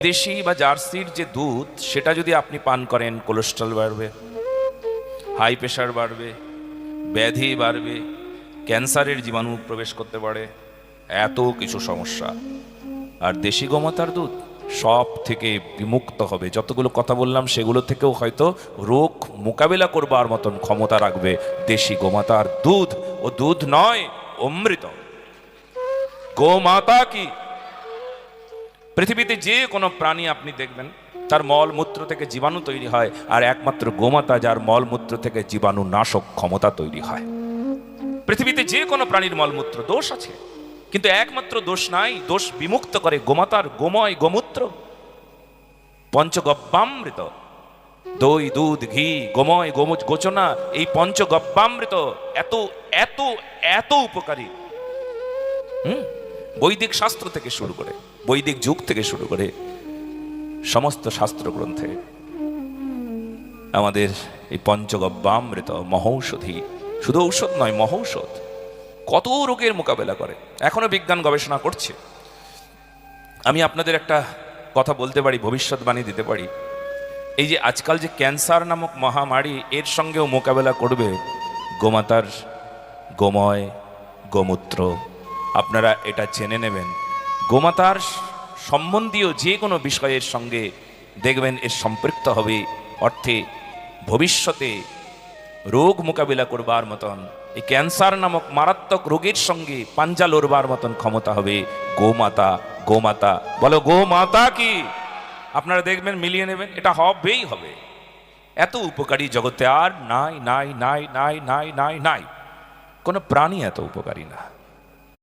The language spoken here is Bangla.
দেশি বা জার্সির যে দুধ সেটা যদি আপনি পান করেন, কোলেস্ট্রল বাড়বে, হাই প্রেশার বাড়বে, ব্যাধি বাড়বে, ক্যান্সারের জীবাণু প্রবেশ করতে পারে, এত কিছু সমস্যা। আর দেশি গোমাতার দুধ সব থেকে বিমুক্ত হবে। যতগুলো কথা বললাম সেগুলো থেকেও হয়তো রোগ মোকাবেলা করবার মতন ক্ষমতা রাখবে দেশি গোমাতার দুধ। ও দুধ নয়, অমৃত। গোমাতা কি, পৃথিবীতে যে কোনো প্রাণী আপনি দেখবেন তার মলমূত্র থেকে জীবাণু তৈরি হয়, আর একমাত্র গোমাতা যার মলমূত্র থেকে জীবাণু নাশক ক্ষমতা তৈরি হয়। পৃথিবীতে যে কোনো প্রাণীর মলমূত্র দোষ আছে, কিন্তু একমাত্র দোষ নাই, দোষ বিমুক্ত করে গোমাতার গোময় গোমূত্র। পঞ্চগব্যামৃত, দই, দুধ, ঘি, গোময়, গোচনা, এই পঞ্চগব্যামৃত এত এত এত উপকারী। বৈদিক শাস্ত্র থেকে শুরু করে, বৈদিক যুগ থেকে শুরু করে সমস্ত শাস্ত্র গ্রন্থে আমাদের এই পঞ্চগব্যামৃত মহৌষধি, শুধু ঔষধ নয়, মহৌষধ। কত রোগের মোকাবেলা করে, এখনো বিজ্ঞান গবেষণা করছে। আমি আপনাদের একটা কথা বলতে পারি, ভবিষ্যৎবাণী দিতে পারি, এই যে আজকাল যে ক্যান্সার নামক মহামারী, এর সঙ্গেও মোকাবেলা করবে গোমাতার গোময় গোমূত্র। আপনারা এটা জেনে নেবেন। গোমাতার সম্বন্ধীয় যে কোনো বিষয়ের সঙ্গে দেখবেন এর সম্পৃক্ত হবে, অর্থে ভবিষ্যতে রোগ মোকাবিলা করবার মতন, এই ক্যান্সার নামক মারাত্মক রোগের সঙ্গে পাঞ্জা লড়বার মতন ক্ষমতা হবে গোমাতা। গোমাতা বলো, গোমাতা কি? আপনারা দেখবেন, মিলিয়ে নেবেন, এটা হবেই হবে। এত উপকারী জগতে আর নাই নাই নাই নাই নাই নাই নাই কোনো প্রাণী এত উপকারী না।